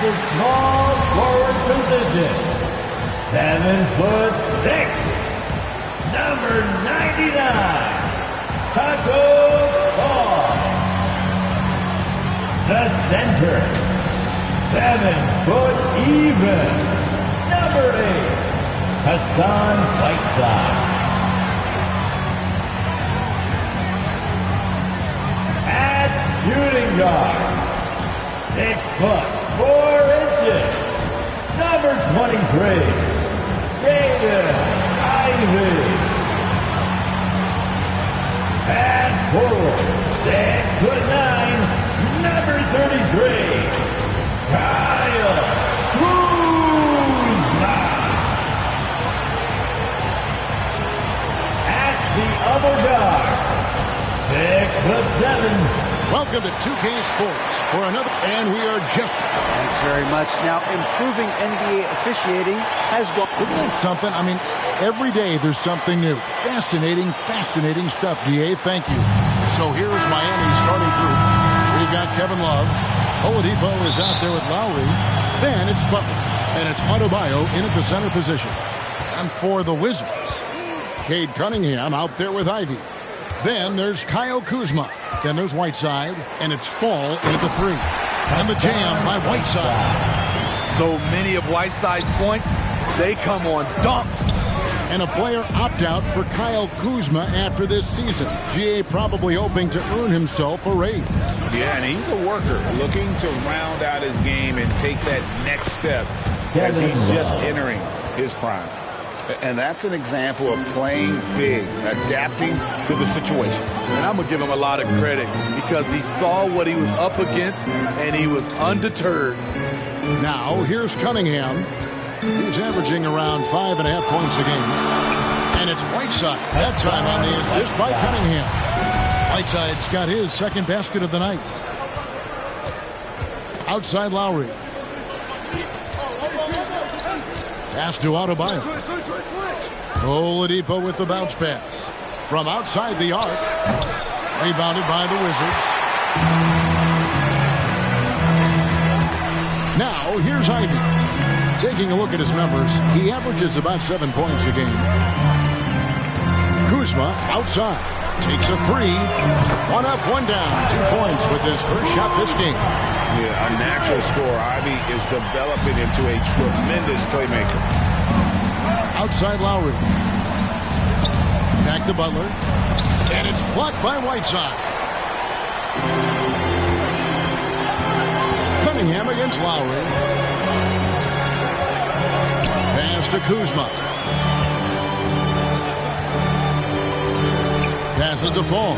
the small forward position, 7'6", number 99, Taco Fall. The center, 7 foot even, number 8, Hassan Whiteside. At shooting guard, 6'4", number 23, David Ivey. At forward, 6'9", number 33, Kyle Kuzma. At the other guard, 6'7". Welcome to 2K Sports for another, and we are just. Thanks very much. Now, improving NBA officiating has gone. Isn't that something? I mean, every day there's something new. Fascinating stuff, DA. Thank you. So here's Miami's starting group. We've got Kevin Love. Oladipo is out there with Lowry. Then it's Butler. And it's Adebayo in at the center position. And for the Wizards, Cade Cunningham out there with Ivy. Then there's Kyle Kuzma. Then there's Whiteside. And it's Fall in at the 3. And the jam by Whiteside. So many of Whiteside's points, they come on dunks. And a player opt-out for Kyle Kuzma after this season. GA probably hoping to earn himself a raise. Yeah, and he's a worker looking to round out his game and take that next step as he's just entering his prime. And that's an example of playing big, adapting to the situation. And I'm going to give him a lot of credit because he saw what he was up against and he was undeterred. Now, here's Cunningham. He's averaging around 5.5 points a game. And it's Whiteside. That time on the assist by Cunningham. Whiteside's got his second basket of the night. Outside Lowry. Pass to Adebayo. Oladipo with the bounce pass. From outside the arc. Rebounded by the Wizards. Now, here's Ivy. Taking a look at his numbers, he averages about 7 points a game. Kuzma outside. Takes a 3. 1 up, 1 down. 2 points with his first shot this game. Yeah, a natural scorer. Ivy is developing into a tremendous playmaker. Outside Lowry. Back to Butler. And it's blocked by Whiteside. Cunningham against Lowry. Pass to Kuzma. Passes to Fall.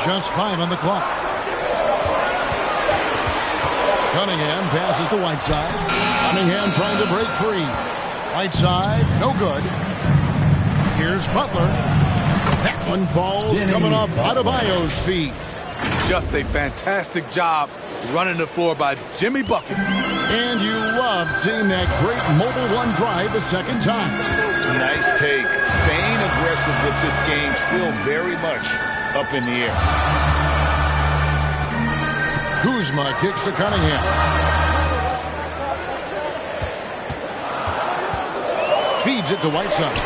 Just 5 on the clock. Cunningham passes to Whiteside. Cunningham trying to break free. Whiteside, no good. Here's Butler. That one falls, coming off Adebayo's feet. Just a fantastic job running the floor by Jimmy Buckets. And you love seeing that great mobile one drive a second time. Nice take. Staying aggressive with this game, still very much up in the air. Kuzma kicks to Cunningham. Feeds it to Whiteside.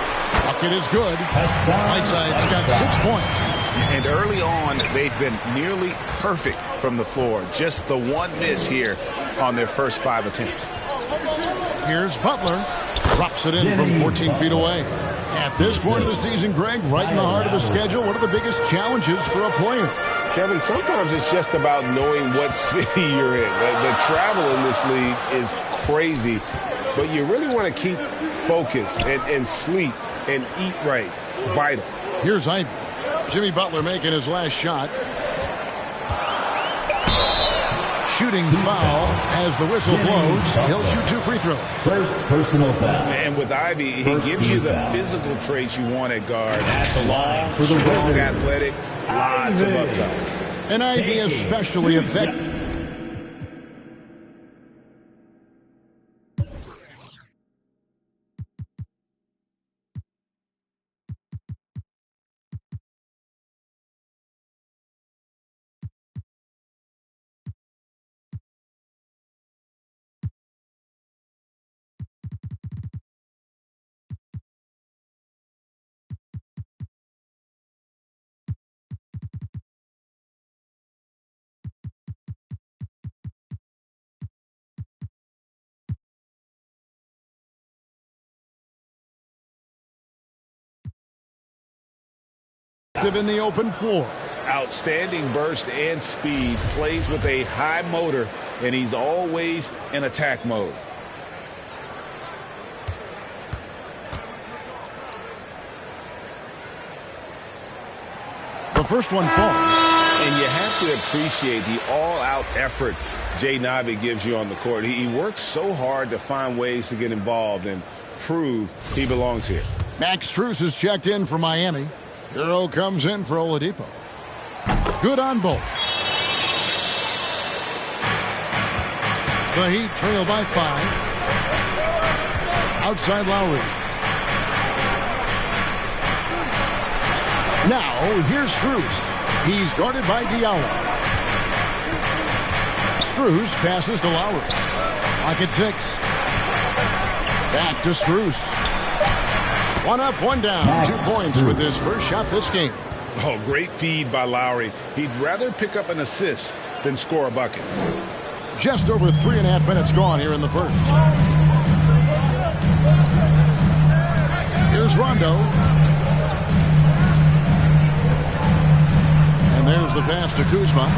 Bucket is good. Whiteside's got 6 points. And early on, they've been nearly perfect from the floor. Just the one miss here on their first 5 attempts. Here's Butler. Drops it in from 14 feet away. At this point of the season, Greg, right in the heart of the schedule, what are the biggest challenges for a player? Kevin, sometimes it's just about knowing what city you're in. The travel in this league is crazy, but you really want to keep focused and sleep and eat right. Vital. Here's Ivy. Jimmy Butler making his last shot. Shooting foul as the whistle blows. He'll shoot 2 free throws. First personal foul. And with Ivy, he gives you the physical traits you want at guard. At the line for the Strong, Wizards, athletic, lots of upside. And Ivy especially effective. In the open floor. Outstanding burst and speed, plays with a high motor, and he's always in attack mode. The first one falls. And you have to appreciate the all-out effort Jay Navi gives you on the court. He works so hard to find ways to get involved and prove he belongs here. Max Strus is checked in for Miami. Hero comes in for Oladipo. Good on both. The Heat trail by 5. Outside Lowry. Now, here's Strus. He's guarded by Diallo. Strus passes to Lowry. Clock at 6. Back to Strus. One up, one down. 2 points with his first shot this game. Oh, great feed by Lowry. He'd rather pick up an assist than score a bucket. Just over 3.5 minutes gone here in the first. Here's Rondo. And there's the pass to Kuzma.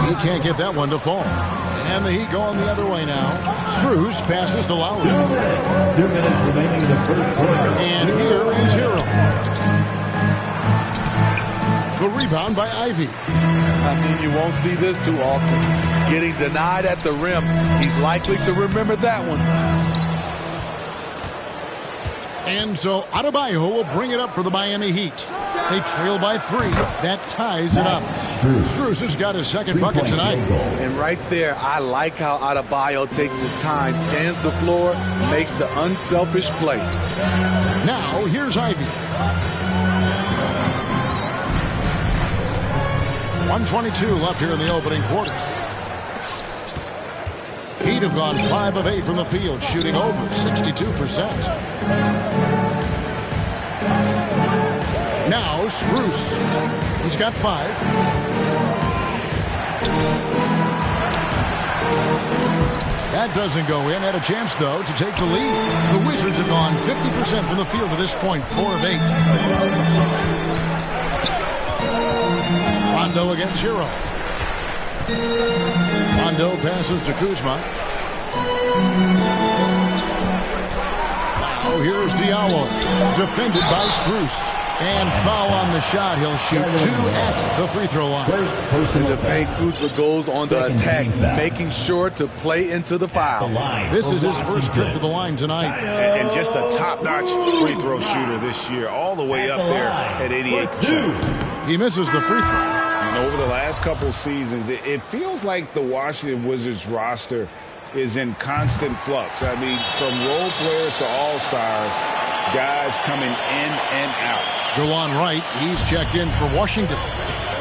He can't get that one to fall. And the Heat going the other way now. Strus passes to Lowry. 2 minutes remaining in the first quarter. And here is Hero. The rebound by Ivy. I mean, you won't see this too often. Getting denied at the rim. He's likely to remember that one. And so Adebayo will bring it up for the Miami Heat. They trail by 3. That ties it up. Strus has got his second bucket tonight. And right there, I like how Adebayo takes his time, scans the floor, makes the unselfish play. Now, here's Ivy. 1:22 left here in the opening quarter. Heat have gone 5 of 8 from the field, shooting over 62%. Now, Strus. He's got 5. That doesn't go in. Had a chance, though, to take the lead. The Wizards have gone 50% from the field to this point, 4 of 8. Rondo against Hero. Rondo passes to Kuzma. Now here's Diallo. Defended by Strus. And foul on the shot. He'll shoot 2 at the free throw line. The paint Kuzma goes on the attack, making sure to play into the foul. This is his first trip to the line tonight. And just a top-notch free throw shooter this year, all the way up there at 88%. He misses the free throw. And over the last couple seasons, it feels like the Washington Wizards roster is in constant flux. I mean, from role players to all-stars, guys coming in and out. DeLon Wright, he's checked in for Washington.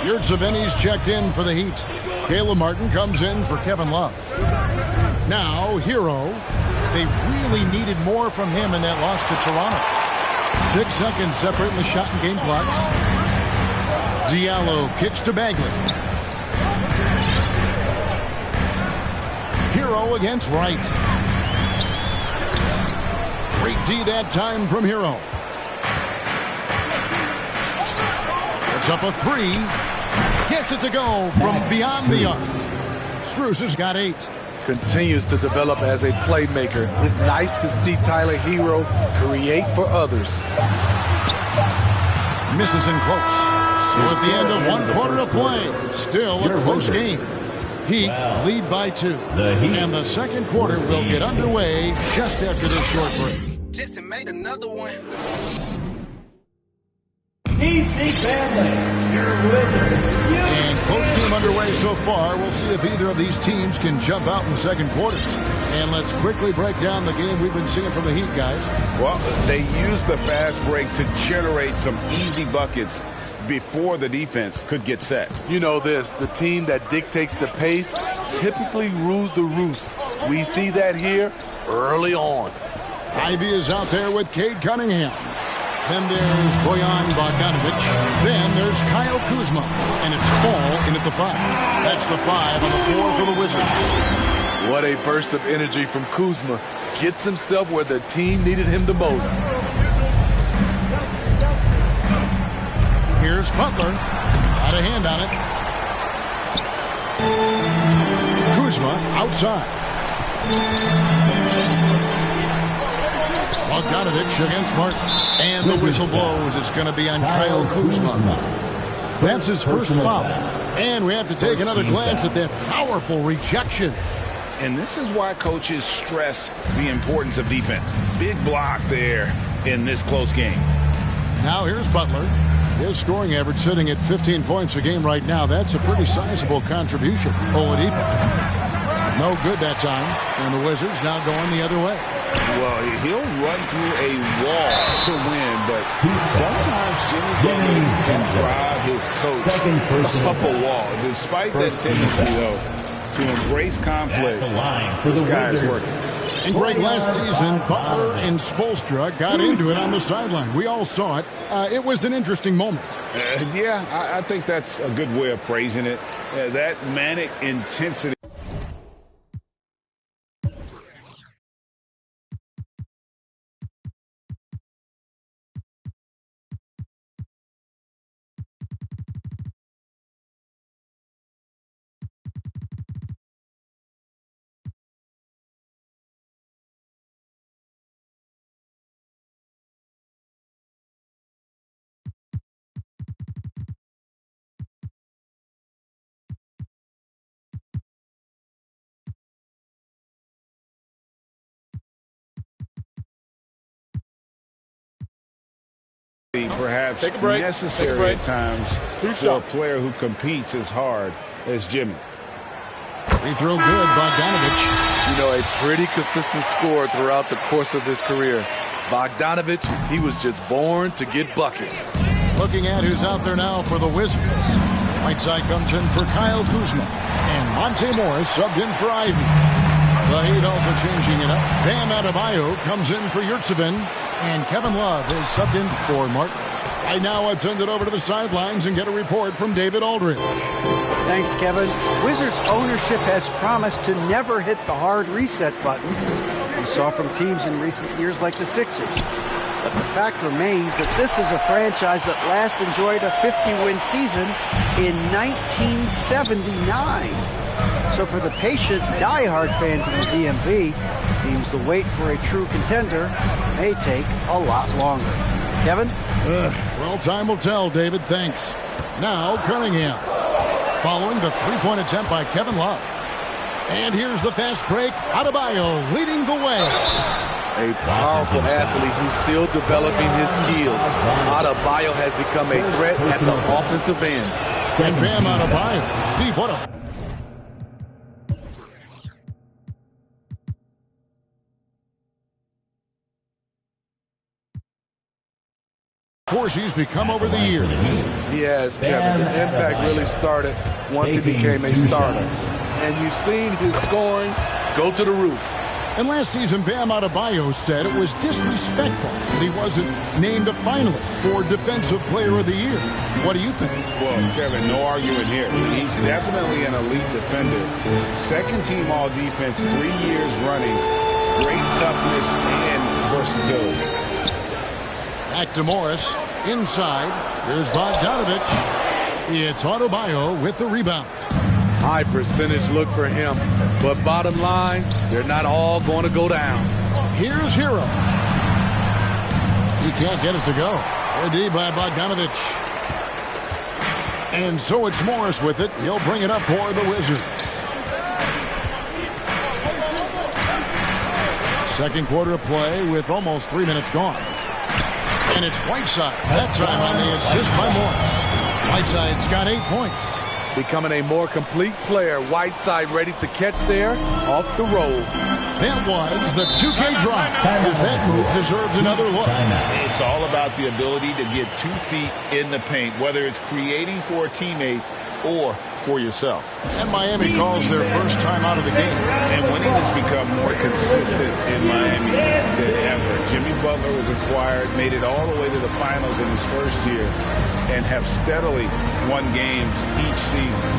Yurtseven's checked in for the Heat. Caleb Martin comes in for Kevin Love. Now, Hero. They really needed more from him in that loss to Toronto. 6 seconds separating the shot and game clocks. Diallo kicks to Bagley. Hero against Wright. Great D that time from Hero. It's up a 3. Gets it to go from beyond the arc. Strus has got 8. Continues to develop as a playmaker. It's nice to see Tyler Hero create for others. Misses in close. So at the end of 1 quarter of play, still a close game. Heat lead by 2. And the second quarter will get underway just after this short break. Jesse made another one. DC family, your Wizards. And close game underway so far. We'll see if either of these teams can jump out in the second quarter. And let's quickly break down the game we've been seeing from the Heat, guys. Well, they use the fast break to generate some easy buckets before the defense could get set. You know this, the team that dictates the pace typically rules the roost. We see that here early on. Ivy is out there with Cade Cunningham. Then there's Bojan Bogdanovic. Then there's Kyle Kuzma. And it's Fall in at the 5. That's the 5 on the floor for the Wizards. What a burst of energy from Kuzma. Gets himself where the team needed him the most. Here's Butler. Got a hand on it. Kuzma outside. Bogdanovich against Martin. And the whistle blows. It's going to be on Kyle Kuzma. That's his first foul. And we have to take another glance at that powerful rejection. And this is why coaches stress the importance of defense. Big block there in this close game. Now here's Butler. His scoring average sitting at 15 points a game right now. That's a pretty sizable contribution. Oladipo. No good that time. And the Wizards now going the other way. Well, he'll run through a wall to win, but sometimes Jimmy Butler can drive his coach up a wall. Despite that tendency, though, to embrace conflict, this guy is working. And Greg, last season, Butler and Spoelstra got into it on the sideline. We all saw it. It was an interesting moment. Yeah, I think that's a good way of phrasing it. That manic intensity. Perhaps necessary at times for a player who competes as hard as Jimmy. Free throw good, Bogdanovich. You know, a pretty consistent scorer throughout the course of his career. Bogdanovich, he was just born to get buckets. Looking at who's out there now for the Wizards. Whiteside comes in for Kyle Kuzma. And Monte Morris subbed in for Ivy. The Heat also changing it up. Bam Adebayo comes in for Yurtseven. And Kevin Love is subbed in for Martin. Right now, let's send it over to the sidelines and get a report from David Aldridge. Thanks, Kevin. Wizards ownership has promised to never hit the hard reset button we saw from teams in recent years like the Sixers. But the fact remains that this is a franchise that last enjoyed a 50-win season in 1979. So for the patient, diehard fans in the DMV, it seems the wait for a true contender may take a lot longer. Kevin? Well, time will tell, David. Thanks. Now, Cunningham. Following the three-point attempt by Kevin Love. And here's the fast break. Adebayo leading the way. A powerful athlete who's still developing his skills. Adebayo has become a threat at the offensive end. And Bam Adebayo. Steve, what a... Of course, he's become over the years. He has, Kevin. The impact really started once he became a starter. And you've seen his scoring go to the roof. And last season, Bam Adebayo said it was disrespectful that he wasn't named a finalist for Defensive Player of the Year. What do you think? Well, Kevin, no argument here. He's definitely an elite defender. Second team all defense, 3 years running. Great toughness and versatility. Back to Morris. Inside. Here's Bogdanovich. It's Adebayo with the rebound. High percentage look for him. But bottom line, they're not all going to go down. Here's Hero. He can't get it to go. Good D by Bogdanovich. And so it's Morris with it. He'll bring it up for the Wizards. Second quarter of play with almost 3 minutes gone. And it's Whiteside. That time on the assist by Morris. Whiteside's got 8 points. Becoming a more complete player. Whiteside ready to catch there off the roll. That was the 2K drive. As that move deserved another look. It's all about the ability to get 2 feet in the paint, whether it's creating for a teammate or for yourself. And Miami calls their first time out of the game. And winning has become more consistent in Miami than ever. Jimmy Butler was acquired, made it all the way to the finals in his first year, and have steadily won games each season.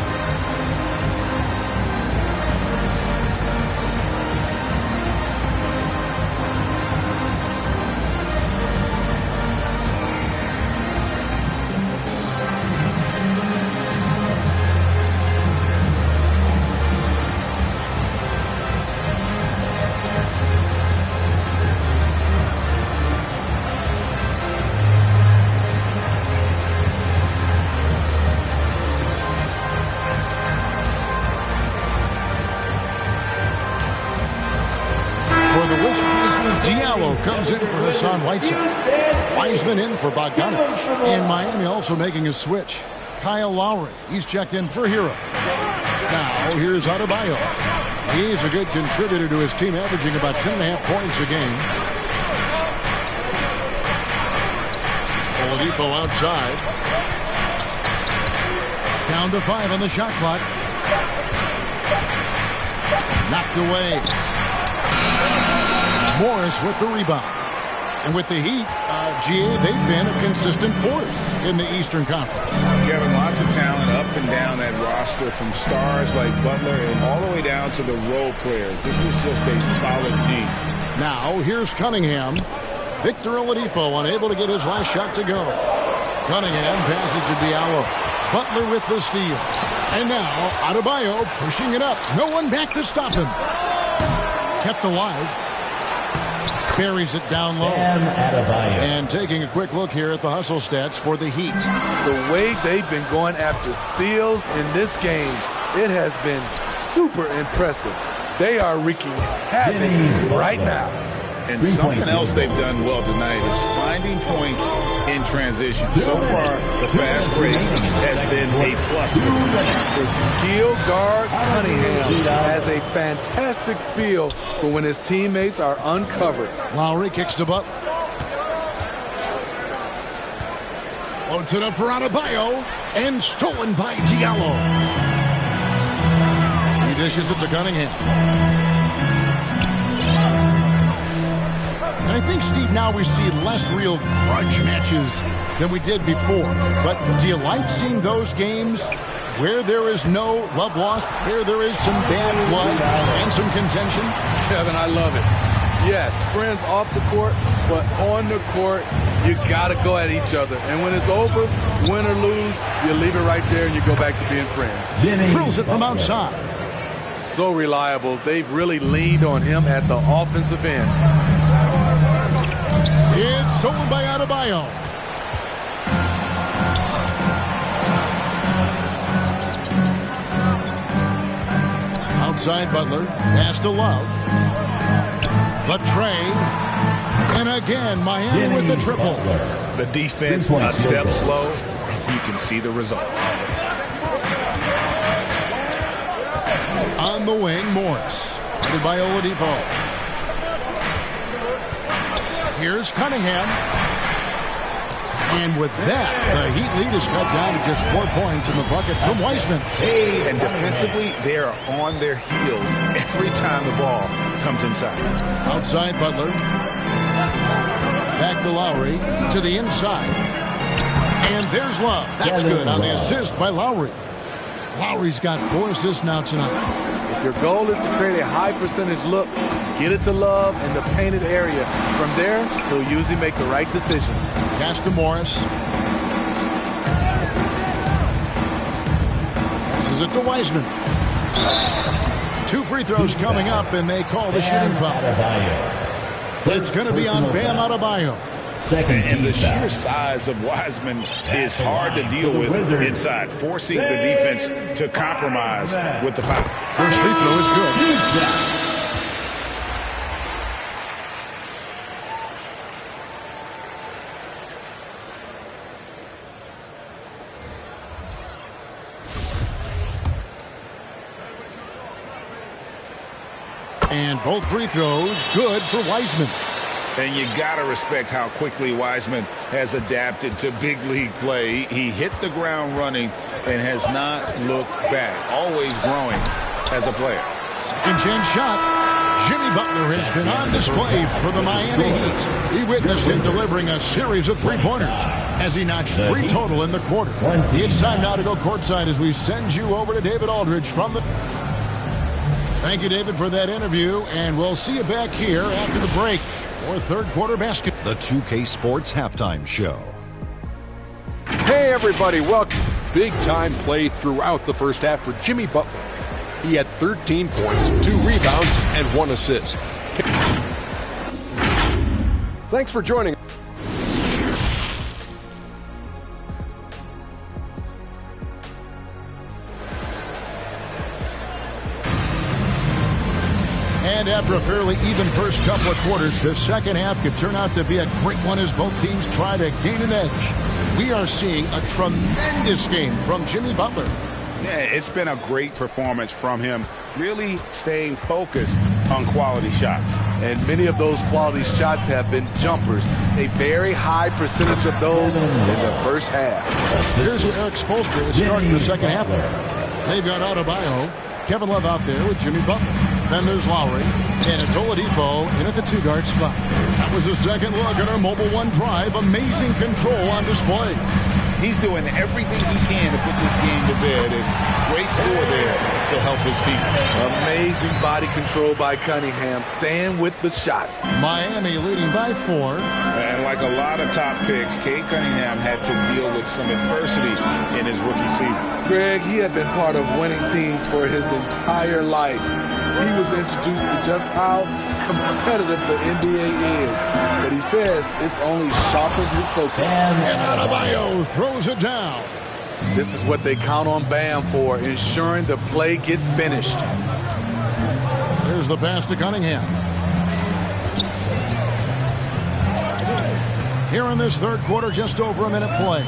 Diallo comes in for Hassan Whiteside. Wiseman in for Bogdanovic. And Miami also making a switch. Kyle Lowry, he's checked in for Hero. Now, here's Adebayo. He's a good contributor to his team, averaging about 10.5 points a game. Oladipo outside. Down to 5 on the shot clock. Knocked away. Morris with the rebound. And with the Heat, GA, they've been a consistent force in the Eastern Conference. Kevin, lots of talent up and down that roster, from stars like Butler and all the way down to the role players. This is just a solid team. Now, here's Cunningham. Victor Oladipo unable to get his last shot to go. Cunningham passes to Diallo. Butler with the steal. And now, Adebayo pushing it up. No one back to stop him. Kept alive. Buries it down low. And taking a quick look here at the hustle stats for the Heat. The way they've been going after steals in this game, it has been super impressive. They are wreaking havoc right now. And something else they've done well tonight is finding points in transition. So far, the fast break has been a plus for them. The skill guard Cunningham has a fantastic feel for when his teammates are uncovered. Lowry kicks to Butler. Floats it up for Adebayo and stolen by Diallo. He dishes it to Cunningham. And I think, Steve, now we see less real grudge matches than we did before. But do you like seeing those games where there is no love lost, where there is some bad blood and some contention? Kevin, I love it. Yes, friends off the court, but on the court, you got to go at each other. And when it's over, win or lose, you leave it right there and you go back to being friends. Drills it from outside. So reliable. They've really leaned on him at the offensive end. It's stolen by Adebayo. Outside Butler. Pass to Love. Latrey. And again, Miami with the triple. The defense a step slow. You can see the results. On the wing, Morris. Headed by Oladipo. Here's Cunningham. And with that, the Heat lead is cut down to just 4 points in the bucket from Wiseman. And defensively, they are on their heels every time the ball comes inside. Outside Butler. Back to Lowry. To the inside. And there's Love. That's good on the assist by Lowry. Lowry's got 4 assists now tonight. If your goal is to create a high percentage look, get it to Love in the painted area. From there, he'll usually make the right decision. Pass to Morris. Passes it to Wiseman. 2 free throws coming up, and they call the shooting foul. It's going to be on Bam Adebayo. And the sheer size of Wiseman is hard to deal with inside, forcing the defense to compromise with the foul. First free throw is good. And both free throws good for Wiseman. And you got to respect how quickly Wiseman has adapted to big league play. He hit the ground running and has not looked back. Always growing as a player. Second chance shot. Jimmy Butler has been on display for the Miami Heat. He witnessed him delivering a series of three-pointers as he notched 3 total in the quarter. It's time now to go courtside as we send you over to David Aldridge from the... Thank you, David, for that interview, and we'll see you back here after the break for third quarter basket. The 2K Sports Halftime Show. Hey, everybody, welcome. Big-time play throughout the first half for Jimmy Butler. He had 13 points, 2 rebounds, and 1 assist. Thanks for joining. And after a fairly even first couple of quarters, the second half could turn out to be a great one as both teams try to gain an edge. We are seeing a tremendous game from Jimmy Butler. Yeah, it's been a great performance from him, really staying focused on quality shots. And many of those quality shots have been jumpers. A very high percentage of those in the first half. Here's where Eric Spoelstra is starting the second half. They've got Adebayo, Kevin Love out there with Jimmy Butler. Then there's Lowry, and it's Oladipo in at the two-guard spot. That was a second look at our Mobile One drive. Amazing control on display. He's doing everything he can to put this game to bed, and great score there to help his team. Amazing body control by Cunningham, staying with the shot. Miami leading by 4. And like a lot of top picks, Cade Cunningham had to deal with some adversity in his rookie season. Greg, he had been part of winning teams for his entire life. He was introduced to just how competitive the NBA is. But he says it's only sharpened his focus. And Adebayo throws it down. This is what they count on Bam for, ensuring the play gets finished. There's the pass to Cunningham. Here in this third quarter, just over a minute play.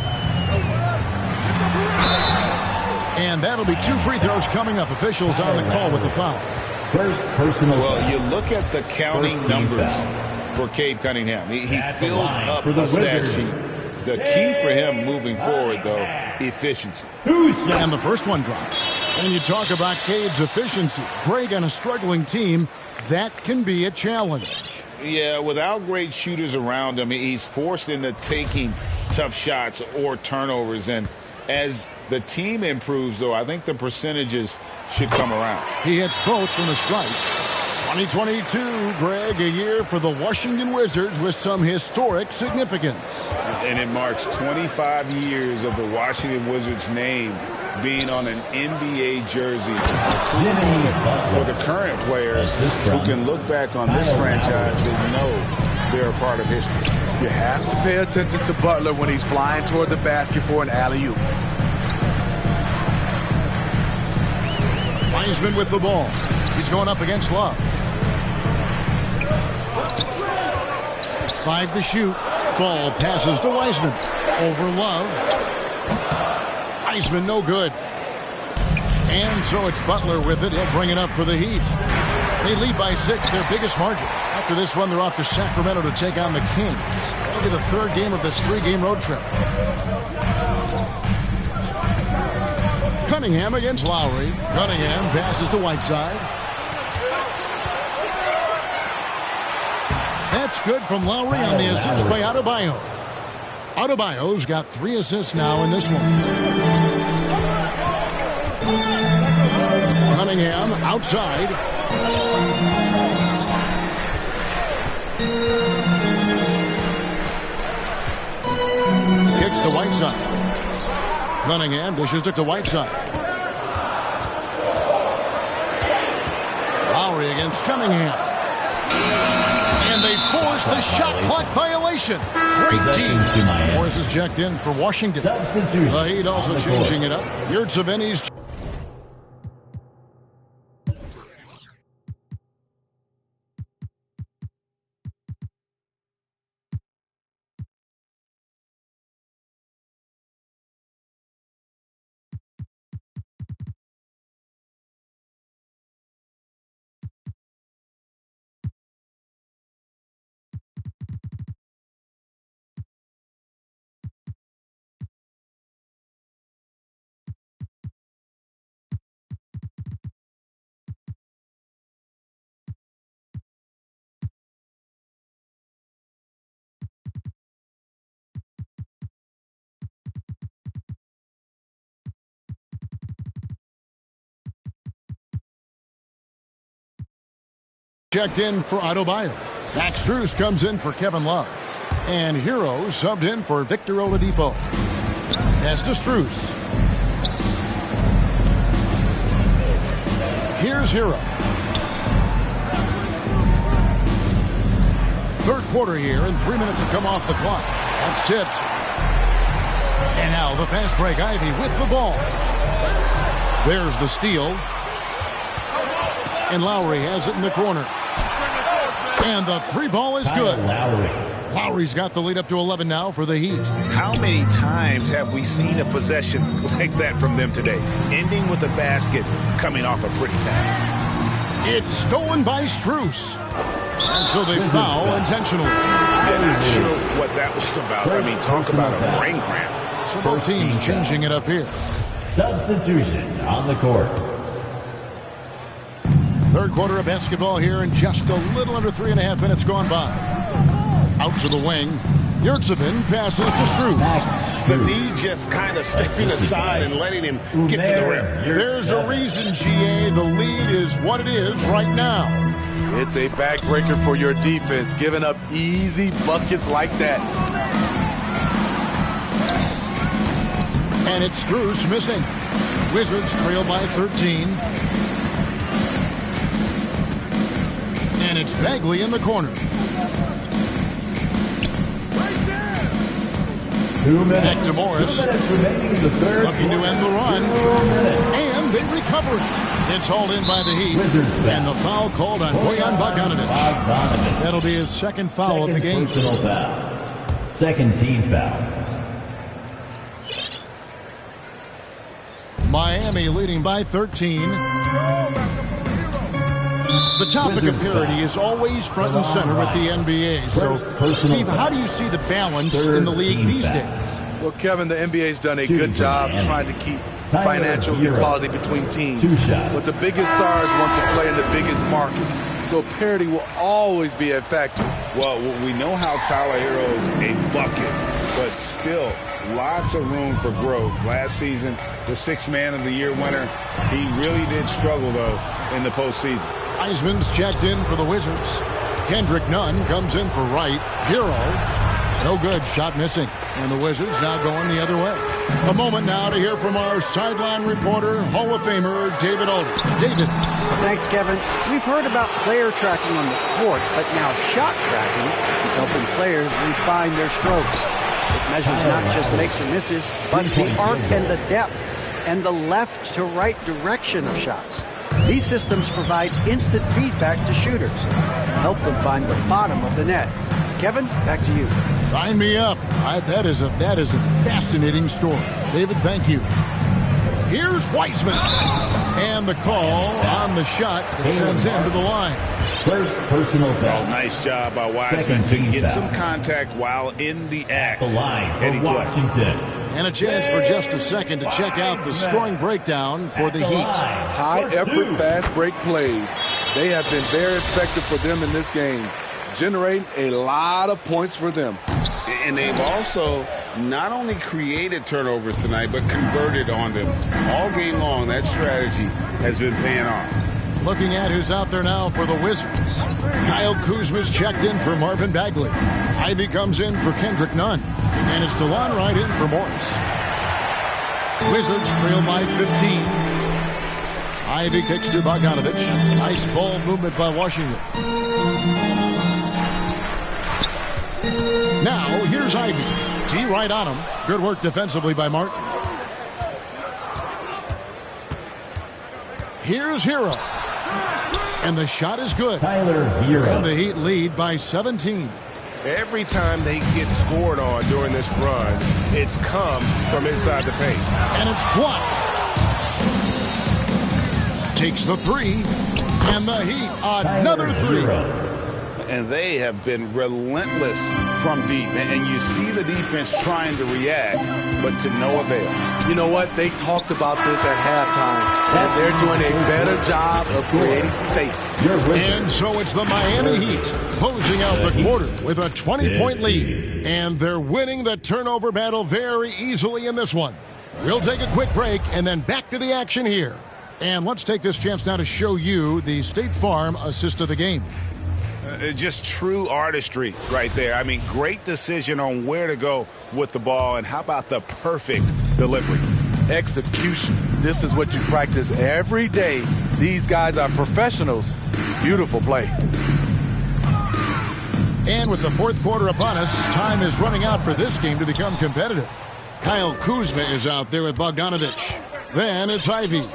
And that'll be 2 free throws coming up. Officials on the call with the foul. First personal. Well, you look at the counting numbers for Cade Cunningham. He fills up the stat sheet. The key for him moving forward, though, efficiency. And the first one drops. And you talk about Cade's efficiency. Greg, on a struggling team, that can be a challenge. Yeah, without great shooters around him, he's forced into taking tough shots or turnovers. And as the team improves, though, I think the percentages should come around. He hits both from the strike. 2022, Greg, a year for the Washington Wizards with some historic significance. And it marks 25 years of the Washington Wizards name being on an NBA jersey. For the current players who can look back on this franchise and know they're a part of history. You have to pay attention to Butler when he's flying toward the basket for an alley-oop. Wiseman with the ball. He's going up against Love. 5 to shoot. Fall passes to Wiseman. Over Love. Wiseman no good. And so it's Butler with it. He'll bring it up for the Heat. They lead by 6, their biggest margin. After this one, they're off to Sacramento to take on the Kings. It'll be the third game of this 3-game road trip. Cunningham against Lowry. Cunningham passes to Whiteside. That's good from Lowry on the assist by Adebayo. Adebayo's got 3 assists now in this one. Cunningham outside. Kicks to Whiteside. Cunningham dishes it to Whiteside. Lowry against Cunningham. And they force the shot clock violation. Great team. Morris is checked in for Washington. The Heat also changing it up. Yurtseveni's checked in for Adebayo. Max Strus comes in for Kevin Love. And Hero subbed in for Victor Oladipo. Pass to Strus. Here's Hero. Third quarter here, and 3 minutes have come off the clock. That's tipped. And now the fast break. Ivy with the ball. There's the steal. And Lowry has it in the corner. And the three ball is good. Lowry's got the lead up to 11 now for the Heat. How many times have we seen a possession like that from them today? Ending with a basket, coming off a pretty pass. It's stolen by Strus. And so they foul intentionally. I'm not sure what that was about. I mean, talk about a brain cramp. So both teams changing it up here. Substitution on the court. Third quarter of basketball here, and just a little under 3.5 minutes gone by. Out to the wing. Yurtsevin passes to Strus. The D just kind of stepping aside and letting him get to the rim. There's a reason, GA. The lead is what it is right now. It's a backbreaker for your defense, giving up easy buckets like that. And it's Strus missing. Wizards trail by 13. And it's Bagley in the corner. Back to Morris. Looking to end the run. And they recover it. It's hauled in by the Heat. And the foul called on Bojan Bogdanovic. That'll be his second foul of the game. Second team foul. Miami leading by 13. The topic of parity is always front and center with the NBA. So, Steve, how do you see the balance in the league these days? Well, Kevin, the NBA's done a good job trying to keep financial equality between teams. But the biggest stars want to play in the biggest markets. So parity will always be a factor. Well, we know how Tyler Hero's a bucket, but still lots of room for growth. Last season, the Sixth Man of the Year winner, he really did struggle, though, in the postseason. Wiseman's checked in for the Wizards. Kendrick Nunn comes in for Wright. Hero, no good, shot missing. And the Wizards now going the other way. A moment now to hear from our sideline reporter, Hall of Famer David Aldridge. David. Thanks, Kevin. We've heard about player tracking on the court, but now shot tracking is helping players refine their strokes. It measures not just makes or misses, but the arc and the depth and the left to right direction of shots. These systems provide instant feedback to shooters and help them find the bottom of the net. Kevin, back to you. Sign me up. That is a fascinating story. David, thank you. Here's Wiseman. And the call on the shot that sends him to the line. First personal foul. Nice job by Wiseman to get some contact while in the act. The line for Washington. And a chance for just a second to check out the scoring breakdown for the Heat. High-effort, fast-break plays. They have been very effective for them in this game, generating a lot of points for them. And they've also not only created turnovers tonight, but converted on them. All game long, that strategy has been paying off. Looking at who's out there now for the Wizards. Kyle Kuzma's checked in for Marvin Bagley. Ivy comes in for Kendrick Nunn. And it's DeLon Wright in for Morris. Wizards trail by 15. Ivy kicks to Bogdanovic. Nice ball movement by Washington. Now, here's Ivy. T right on him. Good work defensively by Martin. Here's Hero. And the shot is good. Tyler Hero. And the Heat lead by 17. Every time they get scored on during this run, it's come from inside the paint. And it's blocked. Takes the three. And the Heat, another three. And they have been relentless from deep. And you see the defense trying to react, but to no avail. You know what? They talked about this at halftime. That they're doing a better job of creating space. And so it's the Miami Heat closing out the quarter with a 20-point lead. And they're winning the turnover battle very easily in this one. We'll take a quick break and then back to the action here. And let's take this chance now to show you the State Farm assist of the game. Just true artistry right there. I mean, great decision on where to go with the ball, and how about the perfect delivery? Execution. This is what you practice every day. These guys are professionals. Beautiful play. And with the fourth quarter upon us, time is running out for this game to become competitive. Kyle Kuzma is out there with Bogdanovic. Then it's Ivy.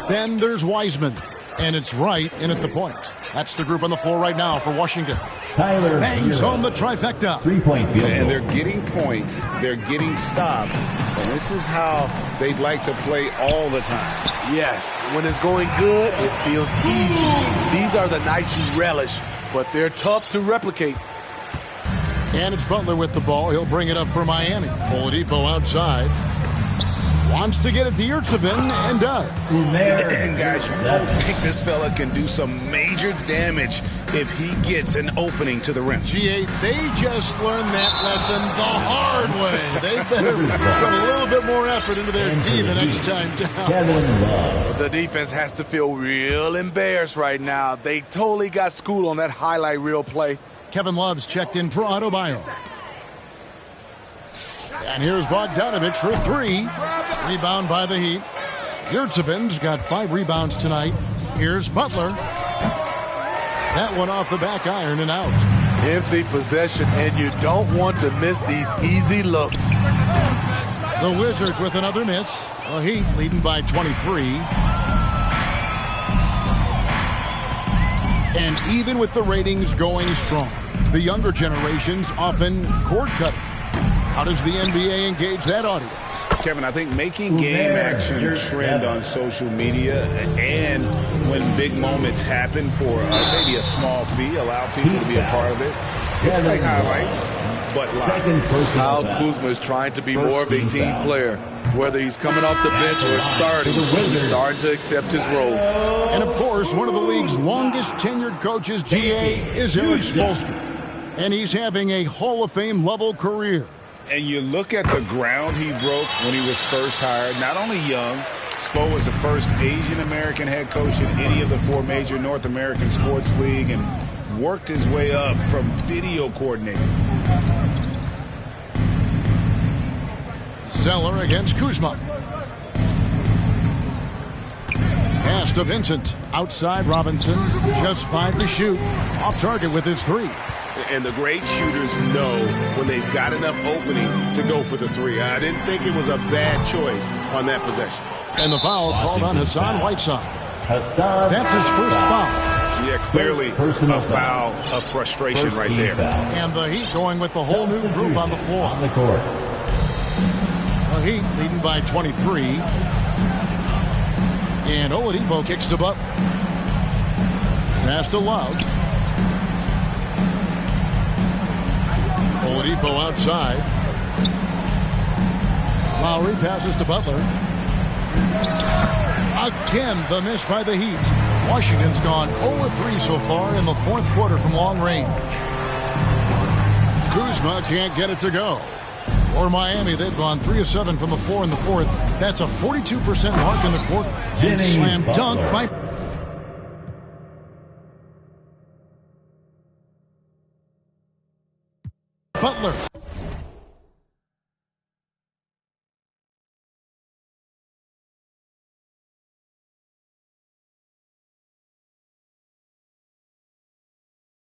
Then there's Wiseman. And it's right in at the point. That's the group on the floor right now for Washington. Tyler Bangs Hero. home the trifecta. 3-point field And goal. they're getting points. They're getting stops. And this is how they'd like to play all the time. Yes, when it's going good, it feels easy. These are the nights you relish, but they're tough to replicate. And it's Butler with the ball. He'll bring it up for Miami. Oladipo outside. Wants to get it to Yurtsevin and does. And guys, you don't think this fella can do some major damage if he gets an opening to the rim. G8, they just learned that lesson the hard way. They better put a little bit more effort into their D the next time down. Kevin Love. The defense has to feel real embarrassed right now. They totally got schooled on that highlight reel play. Kevin Love's checked in for Adebayo. And here's Bogdanovich for three. Rebound by the Heat. Yurtsevin's got 5 rebounds tonight. Here's Butler. That one off the back iron and out. Empty possession, and you don't want to miss these easy looks. The Wizards with another miss. The Heat leading by 23. And even with the ratings going strong, the younger generations often cord-cutting. How does the NBA engage that audience? Kevin, I think making game action trend on social media and when big moments happen for maybe a small fee, allow people to be a part of it. It's like highlights, but live. Kyle Kuzma is trying to be more of a team player. Whether he's coming off the bench or starting, he's starting to accept his role. And of course, one of the league's longest tenured coaches, GA, is Eric Spoelstra. And he's having a Hall of Fame level career. And you look at the ground he broke when he was first hired. Not only young, Spo was the first Asian-American head coach in any of the 4 major North American sports league and worked his way up from video coordinator. Zeller against Kuzma. Pass to Vincent. Outside Robinson. Just 5 to shoot. Off target with his 3. And the great shooters know when they've got enough opening to go for the 3. I didn't think it was a bad choice on that possession. And the foul called on Hassan Whiteside. That's his first foul. Yeah, clearly a foul of frustration right there. And the Heat going with the whole new group on the floor. On the court. The Heat leading by 23. And Oladipo kicks to Butler. Pass to Love. Oladipo outside. Lowry passes to Butler. Again, the miss by the Heat. Washington's gone 0-3 so far in the 4th quarter from long range. Kuzma can't get it to go. For Miami, they've gone 3-7 from the floor in the 4th. That's a 42% mark in the quarter. And slam dunk by Butler.